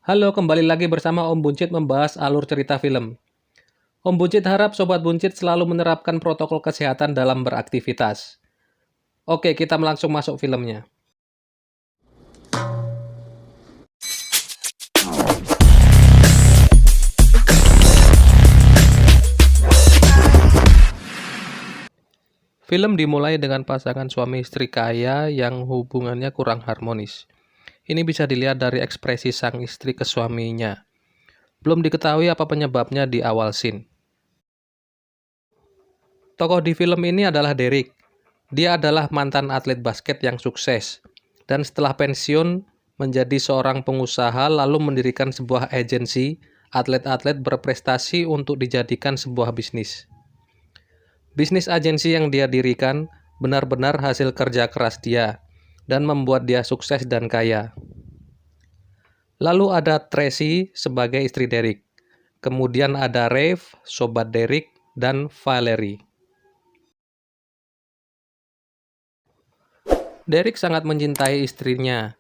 Halo, kembali lagi bersama Om Buncit membahas alur cerita film. Om Buncit harap Sobat Buncit selalu menerapkan protokol kesehatan dalam beraktivitas. Oke, kita langsung masuk filmnya. Film dimulai dengan pasangan suami istri kaya yang hubungannya kurang harmonis. Ini bisa dilihat dari ekspresi sang istri ke suaminya. Belum diketahui apa penyebabnya di awal scene. Tokoh di film ini adalah Derek. Dia adalah mantan atlet basket yang sukses. Dan setelah pensiun, menjadi seorang pengusaha lalu mendirikan sebuah agensi atlet-atlet berprestasi untuk dijadikan sebuah bisnis. Bisnis agensi yang dia dirikan benar-benar hasil kerja keras dia dan membuat dia sukses dan kaya. Lalu ada Tracy sebagai istri Derek. Kemudian ada Rafe, sobat Derek, dan Valerie. Derek sangat mencintai istrinya,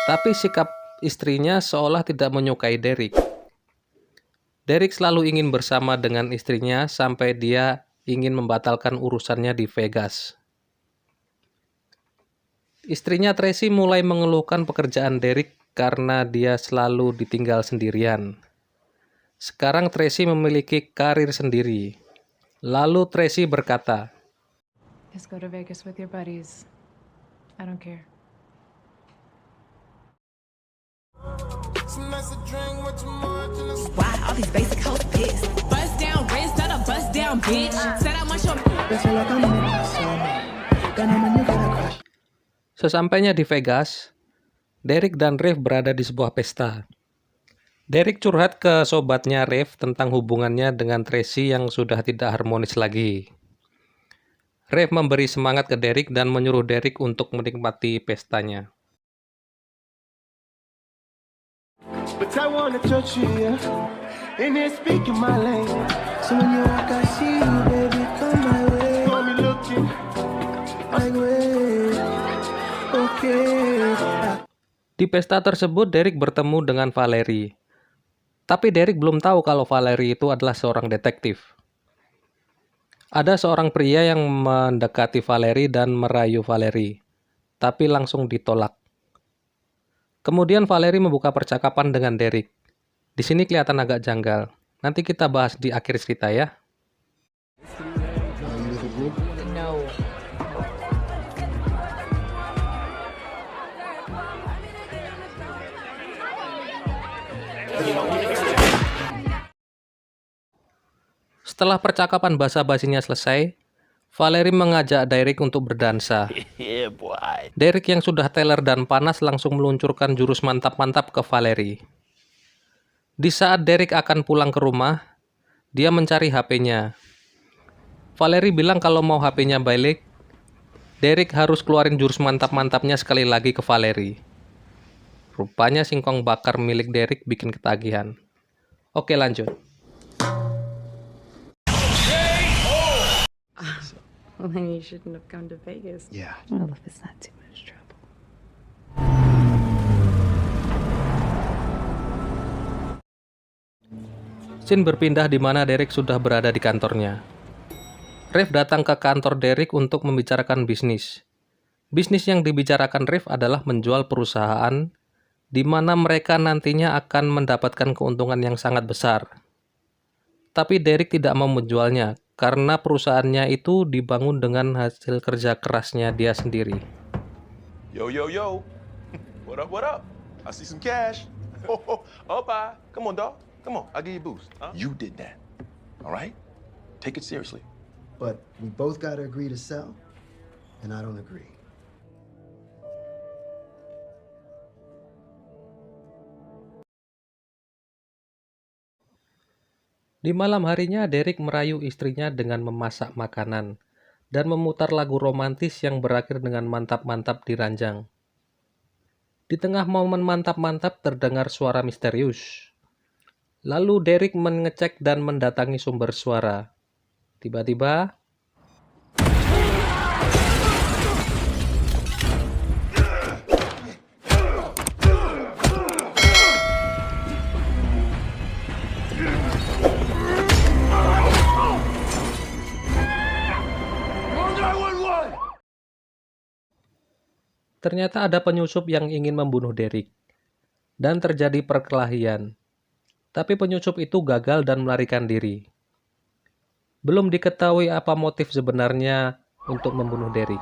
tapi sikap istrinya seolah tidak menyukai Derek. Derek selalu ingin bersama dengan istrinya sampai dia ingin membatalkan urusannya di Vegas. Istrinya Tracy mulai mengeluhkan pekerjaan Derek karena dia selalu ditinggal sendirian. Sekarang Tracy memiliki karir sendiri. Lalu Tracy berkata, Just go to Vegas with your buddies. I don't care. Why all these basic hoes pissed? Bust down wrist, not a bust down bitch. Said I want your Sesampainya di Vegas, Derek dan Rafe berada di sebuah pesta. Derek curhat ke sobatnya Rafe tentang hubungannya dengan Tracy yang sudah tidak harmonis lagi. Rafe memberi semangat ke Derek dan menyuruh Derek untuk menikmati pestanya. But I wanna touch you, yeah. And then speaking my language. So when you walk, I see you, baby, come my way. Got me looking like way. Okay. Di pesta tersebut, Derek bertemu dengan Valerie. Tapi Derek belum tahu kalau Valerie itu adalah seorang detektif. Ada seorang pria yang mendekati Valerie dan merayu Valerie, tapi langsung ditolak. Kemudian Valerie membuka percakapan dengan Derek. Di sini kelihatan agak janggal. Nanti kita bahas di akhir cerita ya. No. Setelah percakapan basa-basinya selesai, Valerie mengajak Derek untuk berdansa. Yeah, boy. Derek yang sudah teler dan panas langsung meluncurkan jurus mantap-mantap ke Valerie. Di saat Derek akan pulang ke rumah, dia mencari HP-nya. Valerie bilang kalau mau HP-nya balik, Derek harus keluarin jurus mantap-mantapnya sekali lagi ke Valerie. Rupanya singkong bakar milik Derek bikin ketagihan. Oke, lanjut. Well, then you shouldn't have come to Vegas. Yeah. Well, if it's not too much trouble. Scene berpindah di mana Derek sudah berada di kantornya. Rafe datang ke kantor Derek untuk membicarakan bisnis. Bisnis yang dibicarakan Rafe adalah menjual perusahaan di mana mereka nantinya akan mendapatkan keuntungan yang sangat besar. Tapi Derek tidak mau menjualnya karena perusahaannya itu dibangun dengan hasil kerja kerasnya dia sendiri. Yo, yo, yo. What up, what up? I see some cash. Oh, bye. Come on, dog. Come on, I'll give you a boost. Huh? You did that, all right? Take it seriously. But we both got to agree to sell, and I don't agree. Di malam harinya, Derek merayu istrinya dengan memasak makanan dan memutar lagu romantis yang berakhir dengan mantap-mantap di ranjang. Di tengah momen mantap-mantap terdengar suara misterius. Lalu Derek mengecek dan mendatangi sumber suara. Tiba-tiba, Ternyata ada penyusup yang ingin membunuh Derek, dan terjadi perkelahian. Tapi penyusup itu gagal dan melarikan diri. Belum diketahui apa motif sebenarnya untuk membunuh Derek.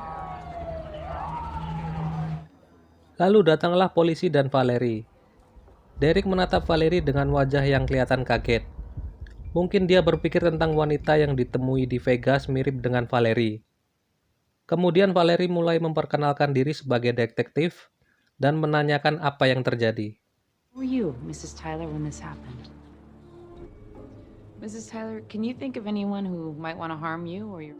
Lalu datanglah polisi dan Valerie. Derek menatap Valerie dengan wajah yang kelihatan kaget. Mungkin dia berpikir tentang wanita yang ditemui di Vegas mirip dengan Valerie. Kemudian Valerie mulai memperkenalkan diri sebagai detektif dan menanyakan apa yang terjadi. Who were you, Mrs. Tyler, when this happened? Mrs. Tyler, can you think of anyone who might want to harm you or your...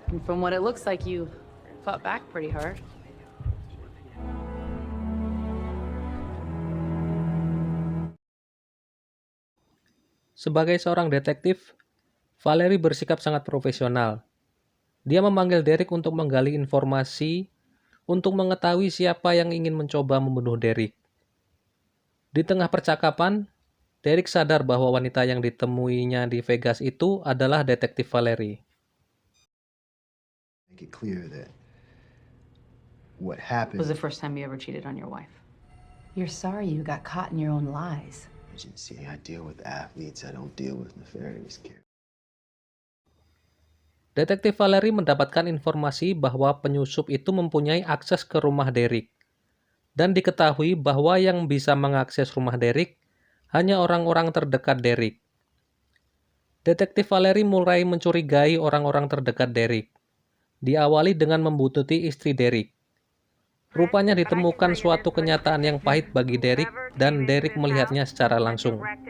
And from what it looks like, you fought back pretty hard. Sebagai seorang detektif, Valerie bersikap sangat profesional. Dia memanggil Derek untuk menggali informasi untuk mengetahui siapa yang ingin mencoba membunuh Derek. Di tengah percakapan, Derek sadar bahwa wanita yang ditemuinya di Vegas itu adalah detektif Valerie. Make it clear that what It happened was the first time you ever cheated on your wife. You're sorry you got caught in your own lies. See, I deal with athletes. I don't deal with nefarious characters. Detektif Valerie mendapatkan informasi bahwa penyusup itu mempunyai akses ke rumah Derek. Dan diketahui bahwa yang bisa mengakses rumah Derek hanya orang-orang terdekat Derek. Detektif Valerie mulai mencurigai orang-orang terdekat Derek. Diawali dengan membuntuti istri Derek. Rupanya ditemukan suatu kenyataan yang pahit bagi Derek dan Derek melihatnya secara langsung. I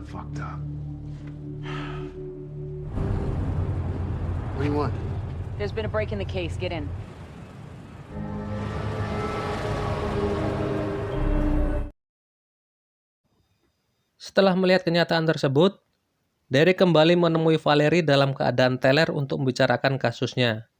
fucked up. What do you want? There's been a break in the case. Get in. Setelah melihat kenyataan tersebut, Derek kembali menemui Valerie dalam keadaan teler untuk membicarakan kasusnya.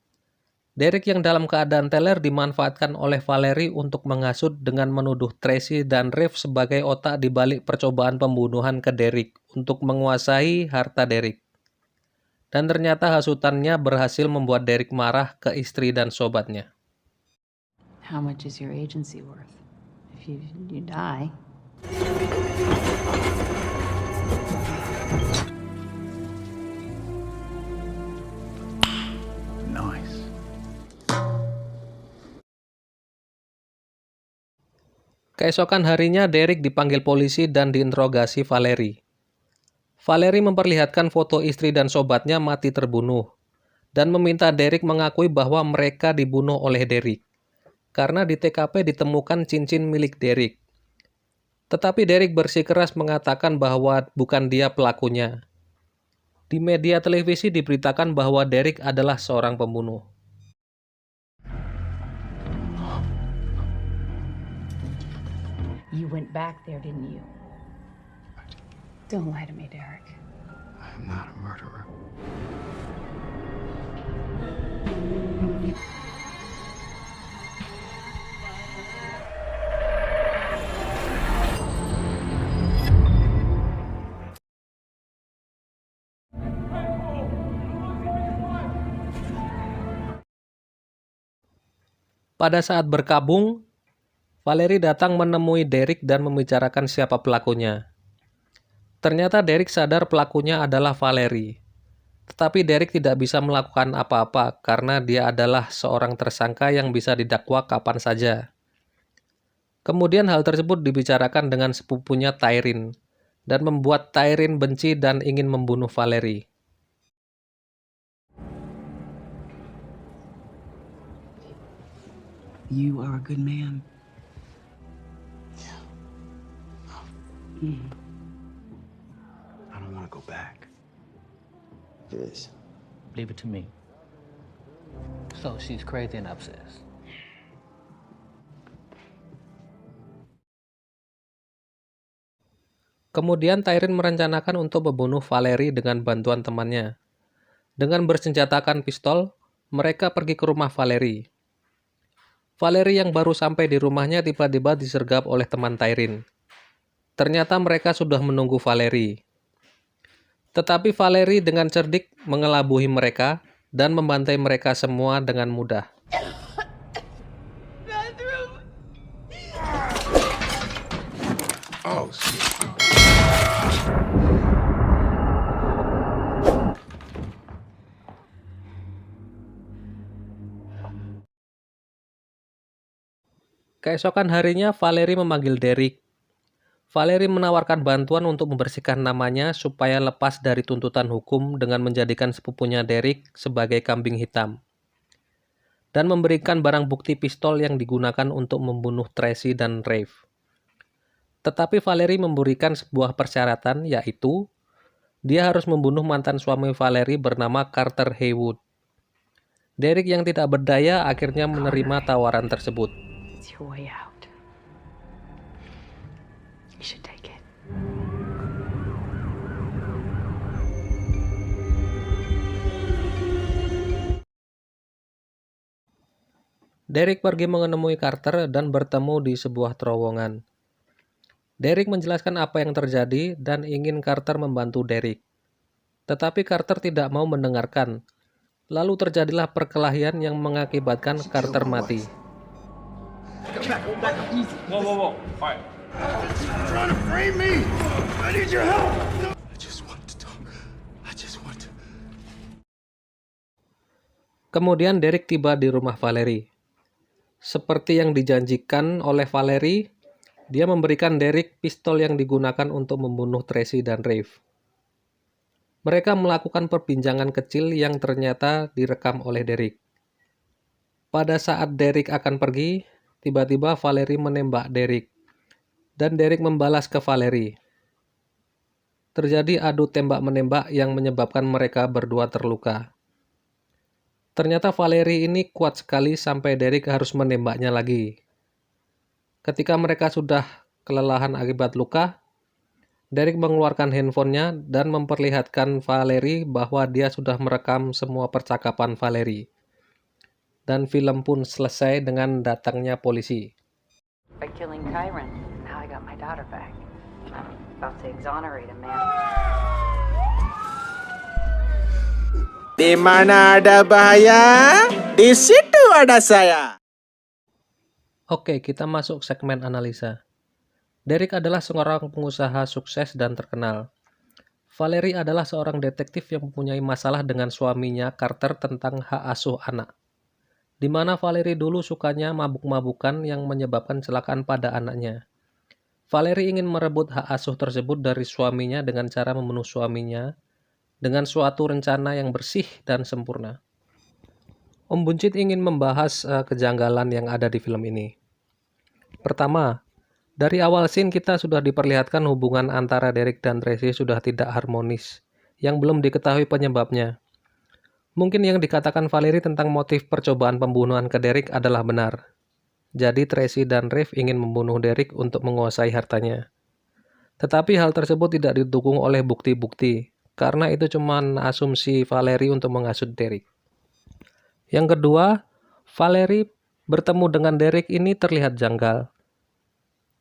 Derek yang dalam keadaan teler dimanfaatkan oleh Valerie untuk menghasut dengan menuduh Tracy dan Reeve sebagai otak di balik percobaan pembunuhan ke Derek untuk menguasai harta Derek. Dan ternyata hasutannya berhasil membuat Derek marah ke istri dan sobatnya. How much is your agency worth? If you die. Nice. Keesokan harinya Derek dipanggil polisi dan diinterogasi Valerie. Valerie memperlihatkan foto istri dan sobatnya mati terbunuh dan meminta Derek mengakui bahwa mereka dibunuh oleh Derek karena di TKP ditemukan cincin milik Derek. Tetapi Derek bersikeras mengatakan bahwa bukan dia pelakunya. Di media televisi diberitakan bahwa Derek adalah seorang pembunuh. You went back there, didn't you? Don't lie to me, Derek. I'm not a murderer. Pada saat berkabung, Valerie datang menemui Derek dan membicarakan siapa pelakunya. Ternyata Derek sadar pelakunya adalah Valerie. Tetapi Derek tidak bisa melakukan apa-apa karena dia adalah seorang tersangka yang bisa didakwa kapan saja. Kemudian hal tersebut dibicarakan dengan sepupunya Tyreen dan membuat Tyreen benci dan ingin membunuh Valerie. You are a good man. I don't want to go back. This. Leave it to me. So she's crazy and obsessed. Kemudian Tyreen merencanakan untuk membunuh Valerie dengan bantuan temannya. Dengan bersenjatakan pistol, mereka pergi ke rumah Valerie. Valerie yang baru sampai di rumahnya tiba-tiba disergap oleh teman Tyreen. Ternyata mereka sudah menunggu Valerie. Tetapi Valerie dengan cerdik mengelabuhi mereka dan membantai mereka semua dengan mudah. Oh, shit. Keesokan harinya, Valerie memanggil Derek. Valerie menawarkan bantuan untuk membersihkan namanya supaya lepas dari tuntutan hukum dengan menjadikan sepupunya Derek sebagai kambing hitam. Dan memberikan barang bukti pistol yang digunakan untuk membunuh Tracy dan Rafe. Tetapi Valerie memberikan sebuah persyaratan, yaitu dia harus membunuh mantan suami Valerie bernama Carter Haywood. Derek yang tidak berdaya akhirnya menerima tawaran tersebut. It's your way out. You should take it. Derek pergi menemui Carter dan bertemu di sebuah terowongan. Derek menjelaskan apa yang terjadi dan ingin Carter membantu Derek. Tetapi Carter tidak mau mendengarkan. Lalu terjadilah perkelahian yang mengakibatkan Carter mati. Whoa, whoa, whoa. All right. Trying to frame me. I need your help. I just want to talk. I just want to. Kemudian Derek tiba di rumah Valerie. Seperti yang dijanjikan oleh Valerie, dia memberikan Derek pistol yang digunakan untuk membunuh Tracy dan Rafe. Mereka melakukan perbincangan kecil yang ternyata direkam oleh Derek. Pada saat Derek akan pergi, tiba-tiba Valerie menembak Derek. Dan Derek membalas ke Valerie. Terjadi adu tembak-menembak yang menyebabkan mereka berdua terluka. Ternyata Valerie ini kuat sekali sampai Derek harus menembaknya lagi. Ketika mereka sudah kelelahan akibat luka, Derek mengeluarkan handphonenya dan memperlihatkan Valerie bahwa dia sudah merekam semua percakapan Valerie. Dan film pun selesai dengan datangnya polisi. By killing Kyron, now I got my daughter back. I'm about to exonerate him, man. Di mana ada bahaya, di situ ada saya. Oke, kita masuk segmen analisa. Derek adalah seorang pengusaha sukses dan terkenal. Valerie adalah seorang detektif yang mempunyai masalah dengan suaminya Carter tentang hak asuh anak. Di mana Valerie dulu sukanya mabuk-mabukan yang menyebabkan kecelakaan pada anaknya. Valerie ingin merebut hak asuh tersebut dari suaminya dengan cara membunuh suaminya dengan suatu rencana yang bersih dan sempurna. Om Buncit ingin membahas kejanggalan yang ada di film ini. Pertama, dari awal scene kita sudah diperlihatkan hubungan antara Derek dan Tracy sudah tidak harmonis, yang belum diketahui penyebabnya. Mungkin yang dikatakan Valerie tentang motif percobaan pembunuhan ke Derek adalah benar. Jadi Tracy dan Rafe ingin membunuh Derek untuk menguasai hartanya. Tetapi hal tersebut tidak didukung oleh bukti-bukti, karena itu cuma asumsi Valerie untuk menghasut Derek. Yang kedua, Valerie bertemu dengan Derek ini terlihat janggal.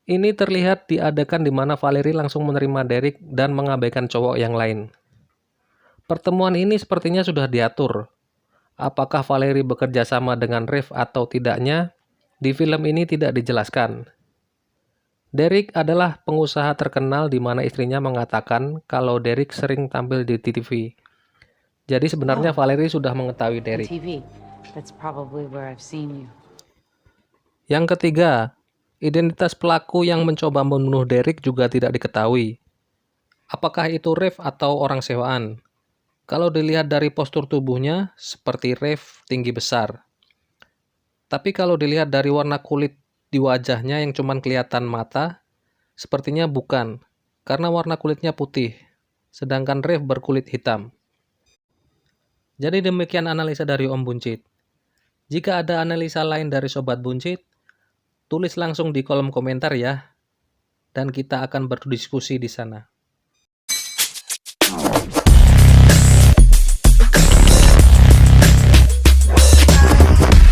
Ini terlihat di adegan di mana Valerie langsung menerima Derek dan mengabaikan cowok yang lain. Pertemuan ini sepertinya sudah diatur. Apakah Valerie bekerja sama dengan Rafe atau tidaknya, di film ini tidak dijelaskan. Derek adalah pengusaha terkenal di mana istrinya mengatakan kalau Derek sering tampil di TV. Jadi sebenarnya Valerie sudah mengetahui Derek. TV. That's probably where I've seen you. Yang ketiga, identitas pelaku yang mencoba membunuh Derek juga tidak diketahui. Apakah itu Rafe atau orang sewaan? Kalau dilihat dari postur tubuhnya, seperti Rafe tinggi besar. Tapi kalau dilihat dari warna kulit di wajahnya yang cuma kelihatan mata, sepertinya bukan, karena warna kulitnya putih, sedangkan Rafe berkulit hitam. Jadi demikian analisa dari Om Buncit. Jika ada analisa lain dari Sobat Buncit, tulis langsung di kolom komentar ya, dan kita akan berdiskusi di sana.